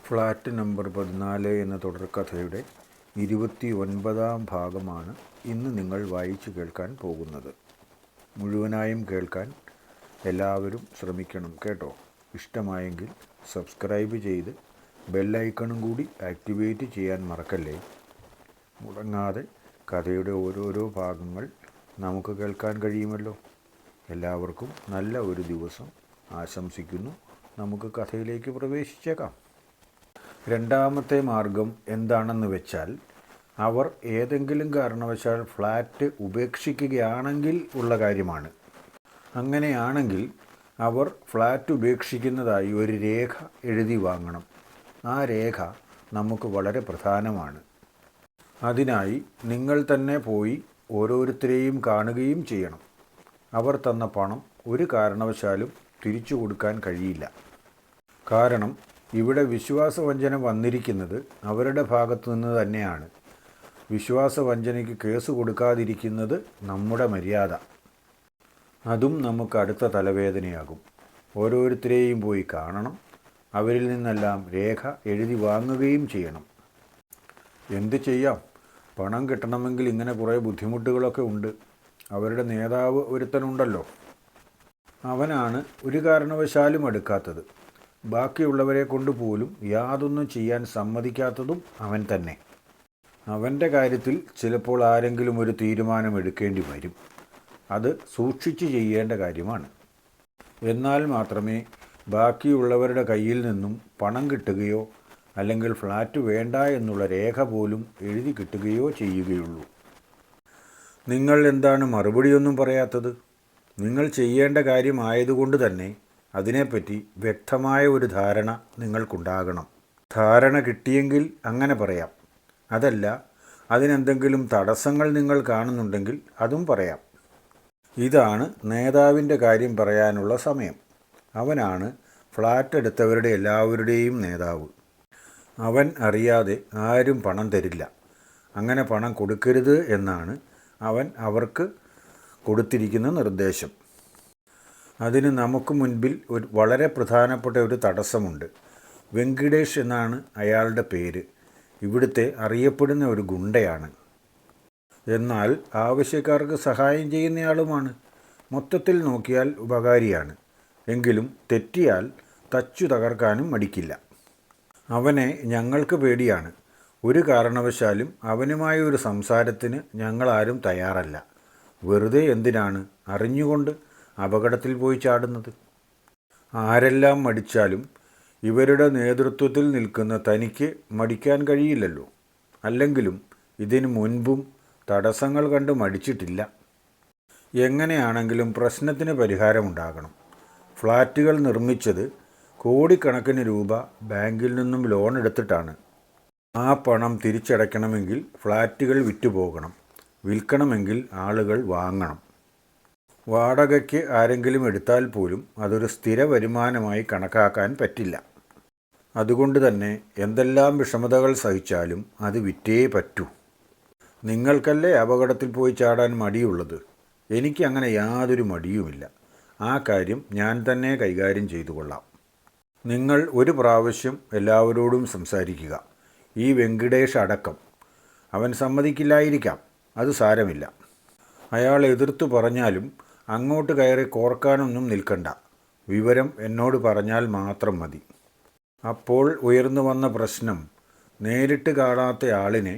Flat number 14 എന്ന തുടർക്കഥയുടെ 29-ാം ഭാഗമാണ് ഇന്ന് നിങ്ങൾ വായിച്ചു കേൾക്കാൻ പോകുന്നത്. മുഴുവനായും കേൾക്കാൻ എല്ലാവരും ശ്രമിക്കണം കേട്ടോ. ഇഷ്ടമായെങ്കിൽ സബ്സ്ക്രൈബ് ചെയ്ത് ബെല്ലൈക്കണും കൂടി ആക്ടിവേറ്റ് ചെയ്യാൻ മറക്കല്ലേ. മുടങ്ങാതെ കഥയുടെ ഓരോരോ ഭാഗങ്ങൾ നമുക്ക് കേൾക്കാൻ കഴിയുമല്ലോ. എല്ലാവർക്കും നല്ല ഒരു ദിവസം ആശംസിക്കുന്നു. നമുക്ക് കഥയിലേക്ക് പ്രവേശിച്ചേക്കാം. രണ്ടാമത്തെ മാർഗം എന്താണെന്ന് വെച്ചാൽ, അവർ ഏതെങ്കിലും കാരണവശാൽ ഫ്ലാറ്റ് ഉപേക്ഷിക്കുകയാണെങ്കിൽ ഉള്ള കാര്യമാണ്. അങ്ങനെയാണെങ്കിൽ അവർ ഫ്ലാറ്റ് ഉപേക്ഷിക്കുന്നതായി ഒരു രേഖ എഴുതി വാങ്ങണം. ആ രേഖ നമുക്ക് വളരെ പ്രധാനമാണ്. അതിനായി നിങ്ങൾ തന്നെ പോയി ഓരോരുത്തരെയും കാണുകയും ചെയ്യണം. അവർ തന്ന പണം ഒരു കാരണവശാലും തിരിച്ചു കൊടുക്കാൻ കഴിയില്ല. കാരണം ഇവിടെ വിശ്വാസവഞ്ചന വന്നിരിക്കുന്നത് അവരുടെ ഭാഗത്തു നിന്ന് തന്നെയാണ്. വിശ്വാസവഞ്ചനയ്ക്ക് കേസ് കൊടുക്കാതിരിക്കുന്നത് നമ്മുടെ മര്യാദ. അതും നമുക്ക് അടുത്ത തലവേദനയാകും. ഓരോരുത്തരെയും പോയി കാണണം. അവരിൽ നിന്നെല്ലാം രേഖ എഴുതി വാങ്ങുകയും ചെയ്യണം. എന്ത് ചെയ്യാം, പണം കിട്ടണമെങ്കിൽ ഇങ്ങനെ കുറേ ബുദ്ധിമുട്ടുകളൊക്കെ ഉണ്ട്. അവരുടെ നേതാവ് ഒരുത്തനുണ്ടല്ലോ, അവനാണ് ഒരു കാരണവശാലും എടുക്കാത്തത്. ബാക്കിയുള്ളവരെ കൊണ്ടുപോലും യാതൊന്നും ചെയ്യാൻ സമ്മതിക്കാത്തതും അവൻ തന്നെ. അവൻ്റെ കാര്യത്തിൽ ചിലപ്പോൾ ആരെങ്കിലും ഒരു തീരുമാനമെടുക്കേണ്ടി വരും. അത് സൂക്ഷിച്ച് ചെയ്യേണ്ട കാര്യമാണ്. എന്നാൽ മാത്രമേ ബാക്കിയുള്ളവരുടെ കയ്യിൽ നിന്നും പണം കിട്ടുകയോ അല്ലെങ്കിൽ ഫ്ലാറ്റ് വേണ്ട എന്നുള്ള രേഖ പോലും എഴുതി കിട്ടുകയോ ചെയ്യുകയുള്ളൂ. നിങ്ങൾ എന്താണ് മറുപടിയൊന്നും പറയാത്തത്? നിങ്ങൾ ചെയ്യേണ്ട കാര്യമായതുകൊണ്ട് തന്നെ അതിനെപ്പറ്റി വ്യക്തമായ ഒരു ധാരണ നിങ്ങൾക്കുണ്ടാകണം. ധാരണ കിട്ടിയെങ്കിൽ അങ്ങനെ പറയാം. അതല്ല, അതിനെന്തെങ്കിലും തടസ്സങ്ങൾ നിങ്ങൾ കാണുന്നുണ്ടെങ്കിൽ അതും പറയാം. ഇതാണ് നേതാവിൻ്റെ കാര്യം പറയാനുള്ള സമയം. അവനാണ് ഫ്ലാറ്റ് എടുത്തവരുടെ എല്ലാവരുടെയും നേതാവ്. അവൻ അറിയാതെ ആരും പണം തരില്ല. അങ്ങനെ പണം കൊടുക്കരുത് എന്നാണ് അവൻ അവർക്ക് കൊടുത്തിരിക്കുന്ന നിർദ്ദേശം. അതിന് നമുക്ക് മുൻപിൽ വളരെ പ്രധാനപ്പെട്ട ഒരു തടസ്സമുണ്ട്. വെങ്കിടേഷ് എന്നാണ് അയാളുടെ പേര്. ഇവിടുത്തെ അറിയപ്പെടുന്ന ഒരു ഗുണ്ടയാണ്. എന്നാൽ ആവശ്യക്കാർക്ക് സഹായം ചെയ്യുന്നയാളുമാണ്. മൊത്തത്തിൽ നോക്കിയാൽ ഉപകാരിയാണ്. എങ്കിലും തെറ്റിയാൽ തച്ചു തകർക്കാനും മടിക്കില്ല. അവനെ ഞങ്ങൾക്ക് പേടിയാണ്. ഒരു കാരണവശാലും അവനുമായ ഒരു സംസാരത്തിന് ഞങ്ങളാരും തയ്യാറല്ല. വെറുതെ എന്തിനാണ് അറിഞ്ഞുകൊണ്ട് അപകടത്തിൽ പോയി ചാടുന്നത്? ആരെല്ലാം മടിച്ചാലും ഇവരുടെ നേതൃത്വത്തിൽ നിൽക്കുന്ന തനിക്ക് മടിക്കാൻ കഴിയില്ലല്ലോ. അല്ലെങ്കിലും ഇതിനു മുൻപും തടസ്സങ്ങൾ കണ്ട് മടിച്ചിട്ടില്ല. എങ്ങനെയാണെങ്കിലും പ്രശ്നത്തിന് പരിഹാരമുണ്ടാകണം. ഫ്ലാറ്റുകൾ നിർമ്മിച്ചത് കോടിക്കണക്കിന് രൂപ ബാങ്കിൽ നിന്നും ലോൺ എടുത്തിട്ടാണ്. ആ പണം തിരിച്ചടയ്ക്കണമെങ്കിൽ ഫ്ലാറ്റുകൾ വിറ്റുപോകണം. വിൽക്കണമെങ്കിൽ ആളുകൾ വാങ്ങണം. വാടകയ്ക്ക് ആരെങ്കിലും എടുത്താൽ പോലും അതൊരു സ്ഥിര വരുമാനമായി കണക്കാക്കാൻ പറ്റില്ല. അതുകൊണ്ട് തന്നെ എന്തെല്ലാം വിഷമതകൾ സഹിച്ചാലും അത് വിറ്റേ പറ്റൂ. നിങ്ങൾക്കല്ലേ അപകടത്തിൽ പോയി ചാടാൻ മടിയുള്ളത്? എനിക്ക് അങ്ങനെ യാതൊരു മടിയുമില്ല. ആ കാര്യം ഞാൻ തന്നെ കൈകാര്യം ചെയ്തു കൊള്ളാം. നിങ്ങൾ ഒരു പ്രാവശ്യം എല്ലാവരോടും സംസാരിക്കുക. ഈ വെങ്കിടേഷ് അടക്കം. അവൻ സമ്മതിക്കില്ലായിരിക്കാം. അത് സാരമില്ല. അയാൾ എതിർത്തു പറഞ്ഞാലും അങ്ങോട്ട് കയറി കോർക്കാനൊന്നും നിൽക്കണ്ട. വിവരം എന്നോട് പറഞ്ഞാൽ മാത്രം മതി. അപ്പോൾ ഉയർന്നു വന്ന പ്രശ്നം നേരിട്ട് കാണാത്ത ആളിനെ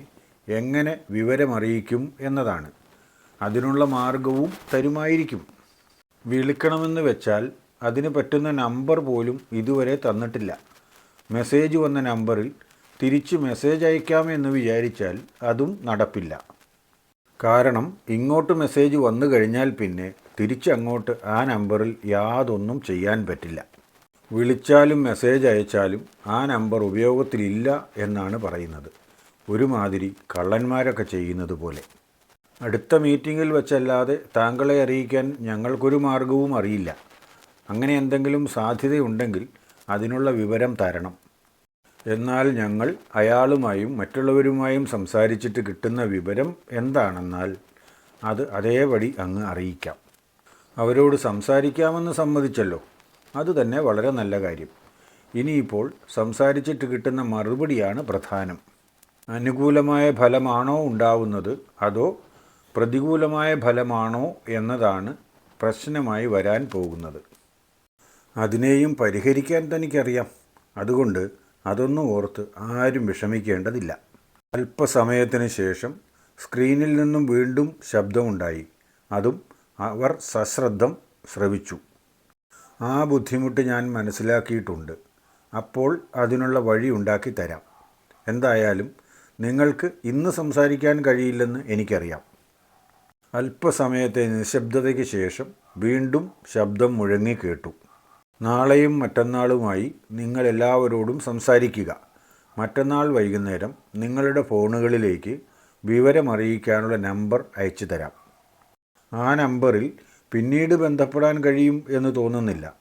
എങ്ങനെ വിവരമറിയിക്കും എന്നതാണ്. അതിനുള്ള മാർഗവും തരുമായിരിക്കും. വിളിക്കണമെന്ന് വെച്ചാൽ അതിന് പറ്റുന്ന നമ്പർ പോലും ഇതുവരെ തന്നിട്ടില്ല. മെസ്സേജ് വന്ന നമ്പറിൽ തിരിച്ച് മെസ്സേജ് അയക്കാമെന്ന് വിചാരിച്ചാൽ അതും നടപ്പില്ല. കാരണം ഇങ്ങോട്ട് മെസ്സേജ് വന്നു കഴിഞ്ഞാൽ പിന്നെ തിരിച്ചങ്ങോട്ട് ആ നമ്പറിൽ യാതൊന്നും ചെയ്യാൻ പറ്റില്ല. വിളിച്ചാലും മെസ്സേജ് അയച്ചാലും ആ നമ്പർ ഉപയോഗത്തിലില്ല എന്നാണ് പറയുന്നത്. ഒരുമാതിരി കള്ളന്മാരൊക്കെ ചെയ്യുന്നത് പോലെ. അടുത്ത മീറ്റിങ്ങിൽ വച്ചല്ലാതെ താങ്കളെ അറിയിക്കാൻ ഞങ്ങൾക്കൊരു മാർഗവും അറിയില്ല. അങ്ങനെ എന്തെങ്കിലും സാധ്യതയുണ്ടെങ്കിൽ അതിനുള്ള വിവരം തരണം. എന്നാൽ ഞങ്ങൾ അയാളുമായും മറ്റുള്ളവരുമായും സംസാരിച്ചിട്ട് കിട്ടുന്ന വിവരം എന്താണെന്നാൽ അത് അതേപടി അങ്ങ് അറിയിക്കാം. അവരോട് സംസാരിക്കാമെന്ന് സമ്മതിച്ചല്ലോ. അതുതന്നെ വളരെ നല്ല കാര്യം. ഇനിയിപ്പോൾ സംസാരിച്ചിട്ട് കിട്ടുന്ന മറുപടിയാണ് പ്രധാനം. അനുകൂലമായ ഫലമാണോ ഉണ്ടാവുന്നത് അതോ പ്രതികൂലമായ ഫലമാണോ എന്നതാണ് പ്രശ്നമായി വരാൻ പോകുന്നത്. അതിനെയും പരിഹരിക്കാൻ തനിക്കറിയാം. അതുകൊണ്ട് അതൊന്നും ഓർത്ത് ആരും വിഷമിക്കേണ്ടതില്ല. അല്പസമയത്തിന് ശേഷം സ്ക്രീനിൽ നിന്നും വീണ്ടും ശബ്ദമുണ്ടായി. അതും അവർ സശ്രദ്ധം ശ്രവിച്ചു. ആ ബുദ്ധിമുട്ട് ഞാൻ മനസ്സിലാക്കിയിട്ടുണ്ട്. അപ്പോൾ അതിനുള്ള വഴി ഉണ്ടാക്കി തരാം. എന്തായാലും നിങ്ങൾക്ക് ഇന്ന് സംസാരിക്കാൻ കഴിയില്ലെന്ന് എനിക്കറിയാം. അല്പസമയത്തെ നിശബ്ദതയ്ക്ക് ശേഷം വീണ്ടും ശബ്ദം മുഴങ്ങി കേട്ടു. നാളെയും മറ്റന്നാളുമായി നിങ്ങളെല്ലാവരോടും സംസാരിക്കുക. മറ്റന്നാൾ വൈകുന്നേരം നിങ്ങളുടെ ഫോണുകളിലേക്ക് വിവരമറിയിക്കാനുള്ള നമ്പർ അയച്ചു തരാം. ആ നമ്പറിൽ പിന്നീട് ബന്ധപ്പെടാൻ കഴിയും എന്ന് തോന്നുന്നില്ല.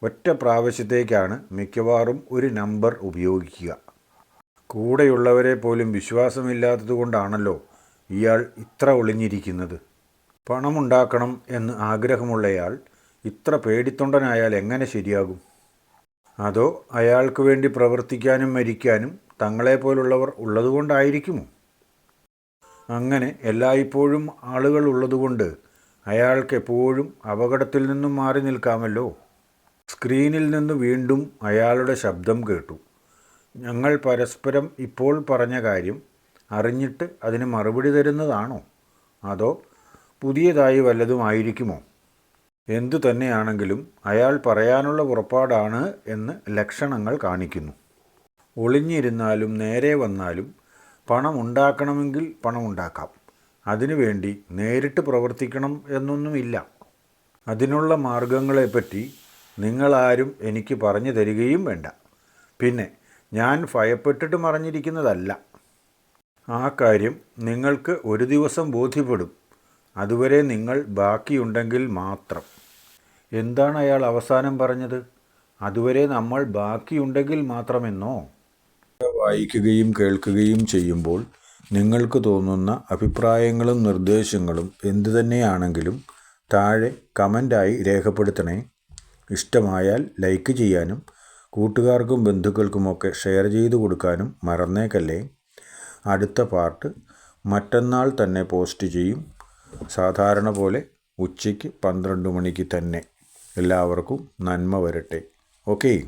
ഒറ്റ പ്രാവശ്യത്തേക്കാണ് മിക്കവാറും ഒരു നമ്പർ ഉപയോഗിക്കുക. കൂടെയുള്ളവരെ പോലും വിശ്വാസമില്ലാത്തതുകൊണ്ടാണല്ലോ ഇയാൾ ഇത്ര ഒളിഞ്ഞിരിക്കുന്നത്. പണമുണ്ടാക്കണം എന്ന് ആഗ്രഹമുള്ളയാൾ ഇത്ര പേടിത്തൊണ്ടനായാൽ എങ്ങനെ ശരിയാകും? അതോ അയാൾക്ക് വേണ്ടി പ്രവർത്തിക്കാനും മരിക്കാനും തങ്ങളെപ്പോലുള്ളവർ ഉള്ളതുകൊണ്ടായിരിക്കുമോ? അങ്ങനെ എല്ലായ്പ്പോഴും ആളുകൾ ഉള്ളതുകൊണ്ട് അയാൾക്ക് എപ്പോഴും അപകടത്തിൽ നിന്നും മാറി നിൽക്കാമല്ലോ. സ്ക്രീനിൽ നിന്ന് വീണ്ടും അയാളുടെ ശബ്ദം കേട്ടു. ഞങ്ങൾ പരസ്പരം ഇപ്പോൾ പറഞ്ഞ കാര്യം അറിഞ്ഞിട്ട് അതിന് മറുപടി തരുന്നതാണോ അതോ പുതിയതായി വല്ലതും ആയിരിക്കുമോ? എന്തു തന്നെയാണെങ്കിലും അയാൾ പറയാനുള്ള പുറപ്പാടാണ് എന്ന് ലക്ഷണങ്ങൾ കാണിക്കുന്നു. ഒളിഞ്ഞിരുന്നാലും നേരെ വന്നാലും പണമുണ്ടാക്കണമെങ്കിൽ പണമുണ്ടാക്കാം. അതിനുവേണ്ടി നേരിട്ട് പ്രവർത്തിക്കണം എന്നൊന്നുമില്ല. അതിനുള്ള മാർഗങ്ങളെപ്പറ്റി നിങ്ങളാരും എനിക്ക് പറഞ്ഞു തരികയും വേണ്ട. പിന്നെ ഞാൻ ഭയപ്പെട്ടിട്ട് മറഞ്ഞിരിക്കുന്നതല്ല. ആ കാര്യം നിങ്ങൾക്ക് ഒരു ദിവസം ബോധ്യപ്പെടും. അതുവരെ നിങ്ങൾ ബാക്കിയുണ്ടെങ്കിൽ മാത്രം. എന്താണ് അയാൾ അവസാനം പറഞ്ഞത്? അതുവരെ നമ്മൾ ബാക്കിയുണ്ടെങ്കിൽ മാത്രമെന്നോ? വായിക്കുകയും കേൾക്കുകയും ചെയ്യുമ്പോൾ നിങ്ങൾക്ക് തോന്നുന്ന അഭിപ്രായങ്ങളും നിർദ്ദേശങ്ങളും എന്തുതന്നെയാണെങ്കിലും താഴെ കമൻ്റായി രേഖപ്പെടുത്തണേ. ഇഷ്ടമായാൽ ലൈക്ക് ചെയ്യാനും കൂട്ടുകാർക്കും ബന്ധുക്കൾക്കുമൊക്കെ ഷെയർ ചെയ്തു കൊടുക്കാനും മറന്നേക്കല്ലേ. അടുത്ത പാർട്ട് മറ്റന്നാൾ തന്നെ പോസ്റ്റ് ചെയ്യും. സാധാരണ പോലെ ഉച്ചയ്ക്ക് 12 മണിക്ക് തന്നെ. എല്ലാവർക്കും നന്മ വരട്ടെ. ഓക്കേ.